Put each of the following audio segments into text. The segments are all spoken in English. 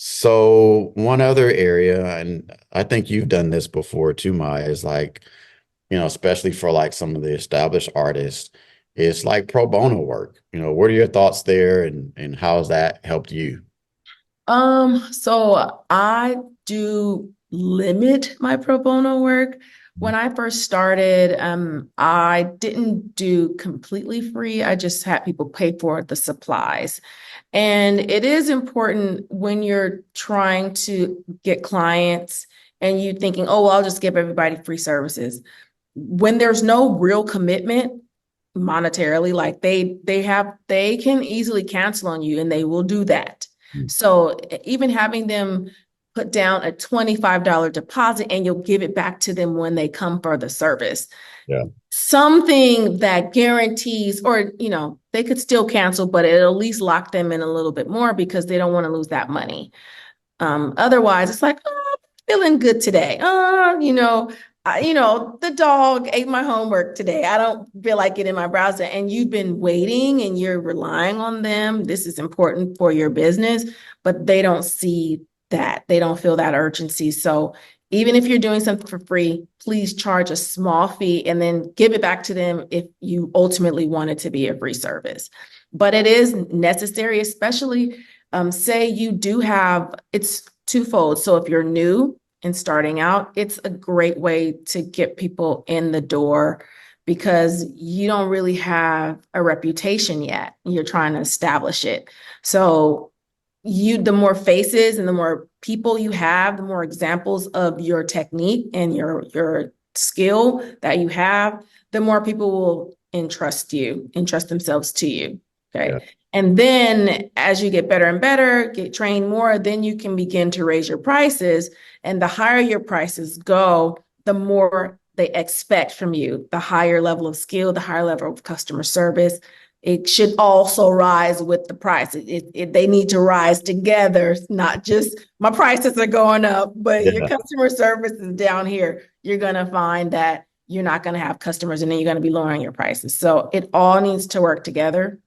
So one other area, and I think you've done this before too, Maya, is like, especially for like some of the established artists, is like pro bono work. What are your thoughts there and how has that helped you? So I do limit my pro bono work. When I first started, I didn't do completely free. I just had people pay for the supplies. And it is important when you're trying to get clients and you thinking, oh, well, I'll just give everybody free services. When there's no real commitment monetarily, like they can easily cancel on you and they will do that. So even having them put down a $25 deposit and you'll give it back to them when they come for the service. Yeah. Something that guarantees, or, they could still cancel, but it'll at least lock them in a little bit more because they don't want to lose that money. Otherwise, it's like, oh, I'm feeling good today. The dog ate my homework today. I don't feel like getting my browser. And you've been waiting and you're relying on them. This is important for your business, but they don't see that. They don't feel that urgency. So even if you're doing something for free, please charge a small fee and then give it back to them if you ultimately want it to be a free service. But it is necessary, especially say you do have, it's twofold. So if you're new and starting out, it's a great way to get people in the door because you don't really have a reputation yet. You're trying to establish it. So the more faces and the more people you have, the more examples of your technique and your skill that you have, the more people will entrust themselves to you. Yeah. Okay. And then as you get better and better, get trained more, then you can begin to raise your prices. And the higher your prices go, the more they expect from you, the higher level of skill, the higher level of customer service. It should also rise with the price. They need to rise together, not just my prices are going up, but your Yeah. customer service is down here. You're going to find that you're not going to have customers and then you're going to be lowering your prices. So it all needs to work together.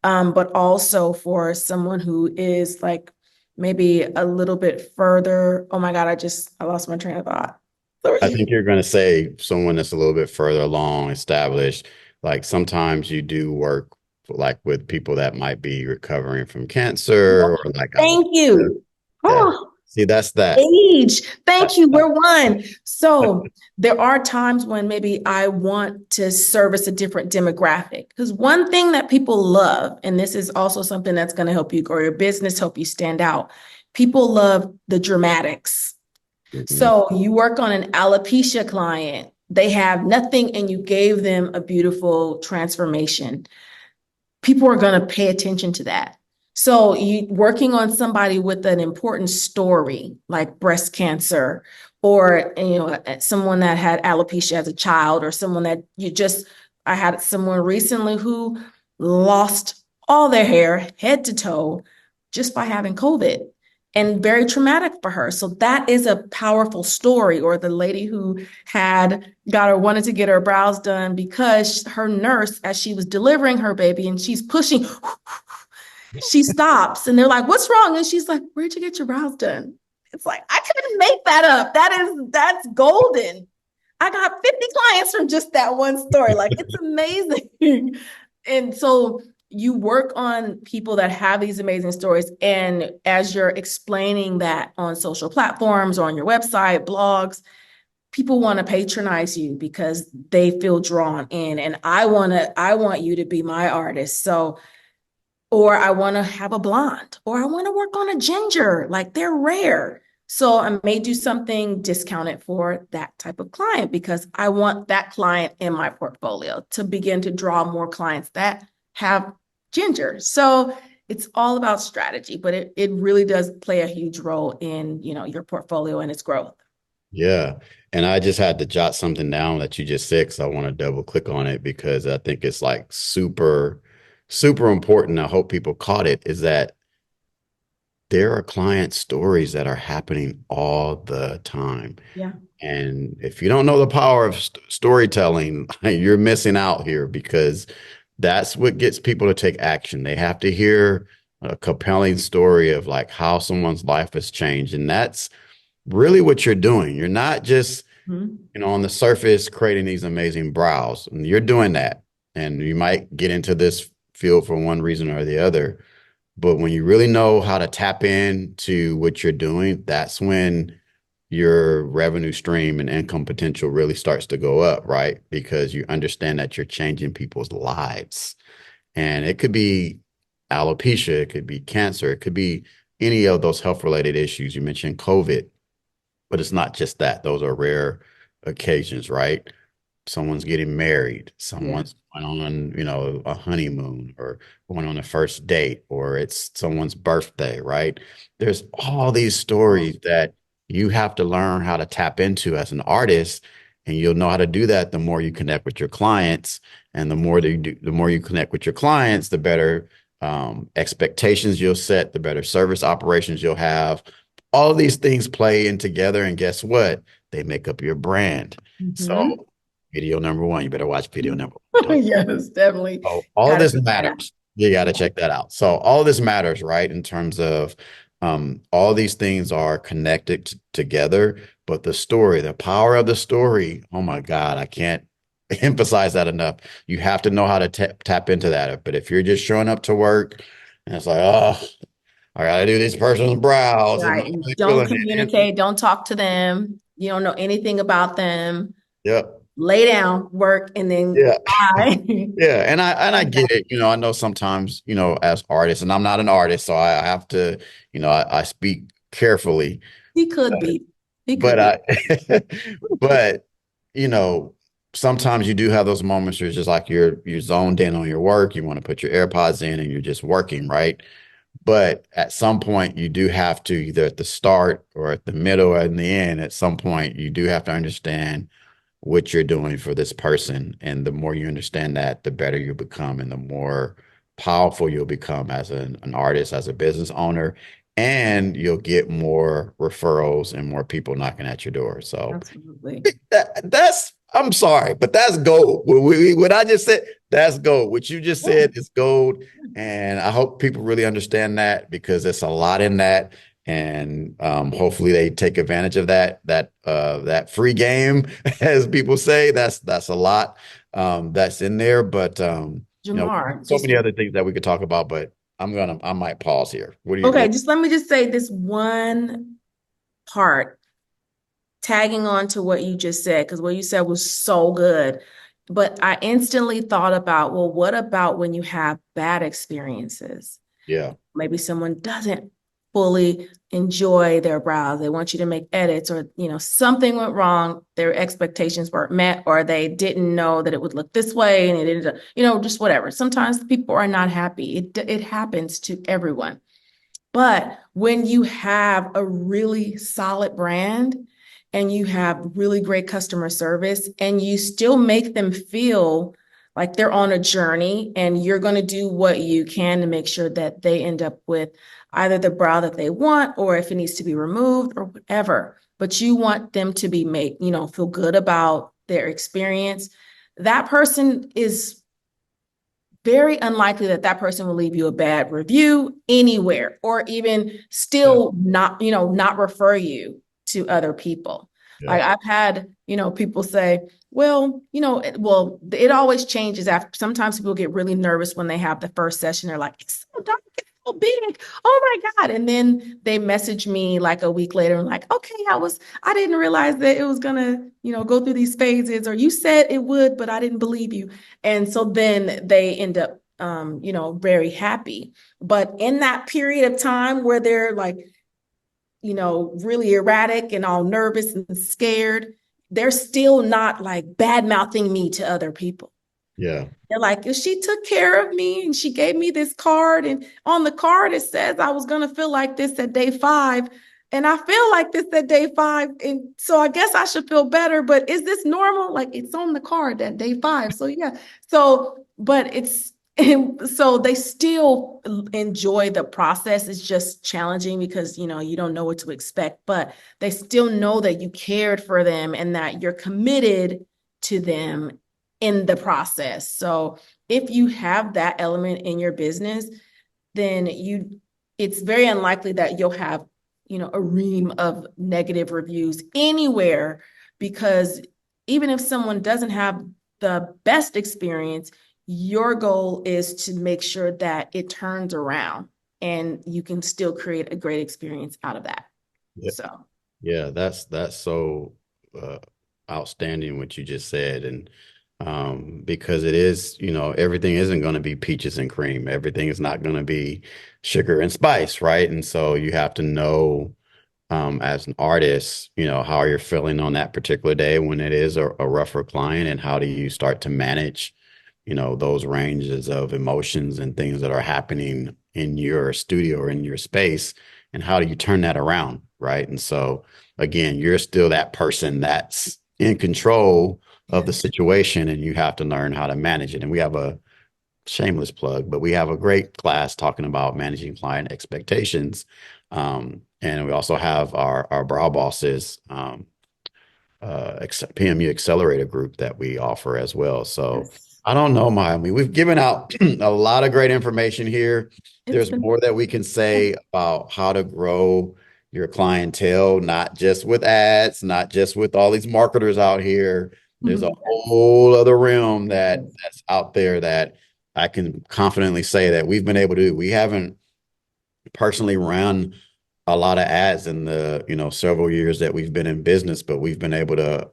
But also for someone who is like maybe a little bit further. Oh my God, I lost my train of thought. I think you're going to say someone that's a little bit further along, established. Like sometimes you do work like with people that might be recovering from cancer or like Thank you. yeah. Oh, See, that's that. age. Thank you. We're one. So there are times when maybe I want to service a different demographic. Because one thing that people love, and this is also something that's going to help you grow your business, help you stand out. People love the dramatics. Mhm. So you work on an alopecia client, they have nothing, and you gave them a beautiful transformation. People are going to pay attention to that. So you working on somebody with an important story like breast cancer or someone that had alopecia as a child or someone that I had someone recently who lost all their hair head to toe just by having COVID and very traumatic for her. So that is a powerful story. Or the lady who wanted to get her brows done because her nurse, as she was delivering her baby and she's pushing, she stops and they're like, "What's wrong?" And she's like, "Where'd you get your brows done?" It's like, I couldn't make that up. That's golden. I got 50 clients from just that one story. Like, it's amazing. And so you work on people that have these amazing stories. And as you're explaining that on social platforms or on your website, blogs, people want to patronize you because they feel drawn in. And I want you to be my artist. So, or I want to have a blonde, or I want to work on a ginger. Like, they're rare. So I may do something discounted for that type of client because I want that client in my portfolio to begin to draw more clients that have ginger. So it's all about strategy, but it really does play a huge role in, your portfolio and its growth. Yeah. And I just had to jot something down that you just said, 'cause I want to double click on it because I think it's like super, super important. I hope people caught it is that there are client stories that are happening all the time. Yeah. And if you don't know the power of storytelling, you're missing out here because that's what gets people to take action. They have to hear a compelling story of like how someone's life has changed. And that's really what you're doing. You're not just, Mhm. on the surface creating these amazing brows. And you're doing that. And you might get into this field for one reason or the other. But when you really know how to tap into what you're doing, that's when your revenue stream and income potential really starts to go up, right? Because you understand that you're changing people's lives. And it could be alopecia, it could be cancer, it could be any of those health related issues. You mentioned COVID, but it's not just that. Those are rare occasions, right? Someone's getting married, Yeah. someone's going on, a honeymoon or going on a first date, or it's someone's birthday, right? There's all these stories that you have to learn how to tap into as an artist, and you'll know how to do that the more you connect with your clients. And the more that you do, the more you connect with your clients, the better expectations you'll set, the better service operations you'll have. All of these things play in together, and guess what? They make up your brand. Mhm. So video number one, you better watch video number one. Yes, definitely. So all of Gotta this check that out. matters. You got to check that out. So all of this matters, right? In terms of all these things are connected together, but the story, the power of the story, oh my God, I can't emphasize that enough. You have to know how to tap into that. But if you're just showing up to work and it's like, oh, I got to do this person's brows and Right. not And really don't feeling it. communicate, don't talk to them. You don't know anything about them. Yep. Lay down, work, and then Yeah. bye. Yeah, and I get it. I know sometimes, as artists, and I'm not an artist, so I have to, I speak carefully. He could be. He could But be. but you know, sometimes you do have those moments where it's just like you're zoned in on your work. You want to put your AirPods in and you're just working, right? But at some point, you do have to either at the start or at the middle or in the end. At some point, you do have to understand what you're doing for this person. And the more you understand that, the better you become and the more powerful you'll become as an artist, as a business owner, and you'll get more referrals and more people knocking at your door. So Absolutely. that's, I'm sorry, but that's gold. What I just said, that's gold. What you just Yeah. said is gold. And I hope people really understand that because there's a lot in that. And hopefully they take advantage of that free game, as people say. That's a lot that's in there. But Jamar, so just many other things that we could talk about. But I might pause here. What do you? okay, just let me just say this one part, tagging on to what you just said, because what you said was so good. But I instantly thought about, well, what about when you have bad experiences? Yeah, Maybe someone doesn't fully enjoy their brows. They want you to make edits, or something went wrong, their expectations weren't met, or they didn't know that it would look this way and it ended up, just whatever. Sometimes people are not happy. It happens to everyone. But when you have a really solid brand and you have really great customer service and you still make them feel like they're on a journey, and you're going to do what you can to make sure that they end up with either the brow that they want, or if it needs to be removed or whatever, but you want them to be made, feel good about their experience. That person is very unlikely that that person will leave you a bad review anywhere, or even yeah, still not refer you to other people. yeah, Like I've had, people say, well, it always changes after. Sometimes people get really nervous when they have the first session. They're like, it's so dark, it's so big. Oh my God. And then they message me like a week later and like, okay, I didn't realize that it was gonna, go through these phases, or you said it would, but I didn't believe you. And so then they end up, very happy. But in that period of time where they're like, really erratic and all nervous and scared, they're still not like bad mouthing me to other people. yeah, They're like, if she took care of me and she gave me this card, and on the card it says I was going to feel like this at day 5. And I feel like this at day 5. And so I guess I should feel better. But is this normal? Like it's on the card that day 5. So yeah. So, but it's, and so they still enjoy the process. It's just challenging because, you don't know what to expect, but they still know that you cared for them and that you're committed to them in the process. So if you have that element in your business, then it's very unlikely that you'll have, a ream of negative reviews anywhere, because even if someone doesn't have the best experience, your goal is to make sure that it turns around and you can still create a great experience out of that. Yeah. So, Yeah, that's so uh, outstanding what you just said, and because it is, everything isn't going to be peaches and cream. Everything is not going to be sugar and spice, right? And so you have to know, as an artist, how you're feeling on that particular day when it is a rougher client, and how do you start to manage, those ranges of emotions and things that are happening in your studio or in your space, and how do you turn that around, right? And so again, you're still that person that's in control of the yes. situation, and you have to learn how to manage it. And we have a shameless plug, but we have a great class talking about managing client expectations. And we also have our Brow Bosses PMU Accelerator group that we offer as well. So Yes. I don't know, Maya. I mean, we've given out a lot of great information here. It's There's been, more that we can yeah. say about how to grow your clientele, not just with ads, not just with all these marketers out here. There's a Yes. whole other realm Yes. that's out there that I can confidently say that we've been able to do. We haven't personally run a lot of ads in the, several years that we've been in business, but we've been able to,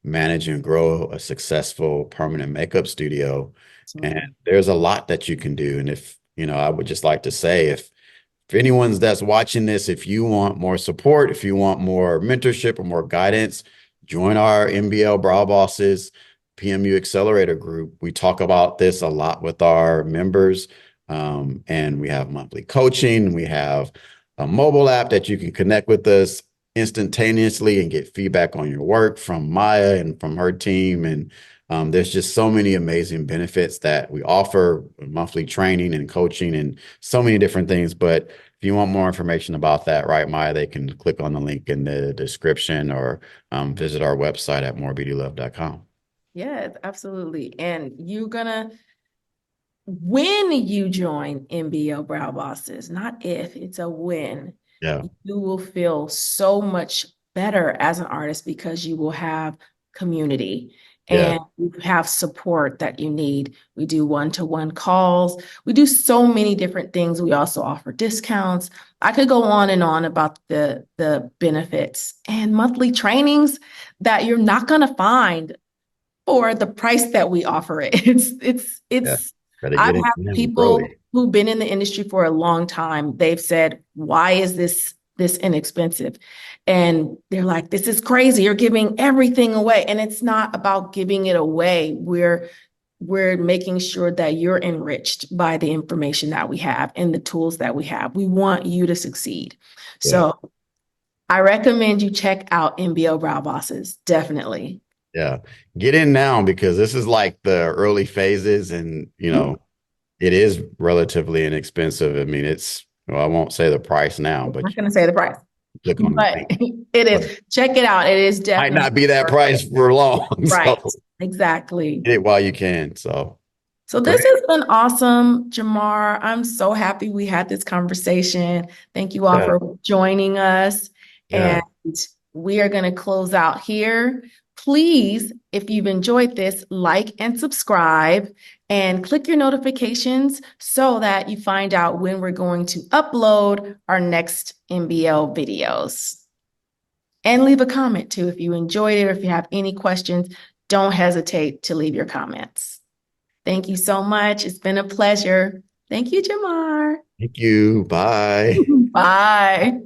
manage and grow a successful permanent makeup studio. And Absolutely. there's a lot that you can do. And if, I would just like to say, if anyone's that's watching this, if you want more support, if you want more mentorship or more guidance, join our MBL Brow Bosses PMU Accelerator group. We talk about this a lot with our members. And we have monthly coaching. We have a mobile app that you can connect with us instantaneously and get feedback on your work from Maya and from her team. And there's just so many amazing benefits that we offer, monthly training and coaching and so many different things. But if you want more information about that, right, Maya, they can click on the link in the description, or visit our website at morebeautylove.com. Yes, absolutely. And when you join MBO Brow Bosses, not if, it's a when, Yeah. you will feel so much better as an artist because you will have community Yeah. and you have support that you need. We do one-to-one calls. We do so many different things. We also offer discounts. I could go on and on about the benefits and monthly trainings that you're not going to find for the price that we offer it. Yeah. It's Better I've get had in people early. who've been in the industry for a long time. They've said, "Why is this inexpensive?" And they're like, "This is crazy. You're giving everything away." And it's not about giving it away. We're making sure that you're enriched by the information that we have and the tools that we have. We want you to succeed. Yeah. So I recommend you check out MBO Brow Bosses. Definitely. Yeah. Get in now, because this is like the early phases, and it is relatively inexpensive. I mean, well, I won't say the price now, I'm but not going to say the price, click on the but link. it But is. Check it out. It is might definitely not be that worth it. price for long. Right. So Exactly. get it while you can. So So great. this has been awesome, Jamar. I'm so happy we had this conversation. Thank you all Yeah. for joining us. Yeah. And we are going to close out here. Please, if you've enjoyed this, like and subscribe and click your notifications so that you find out when we're going to upload our next MBL videos. And leave a comment too if you enjoyed it or if you have any questions. Don't hesitate to leave your comments. Thank you so much. It's been a pleasure. Thank you, Jamar. Thank you. Bye. Bye.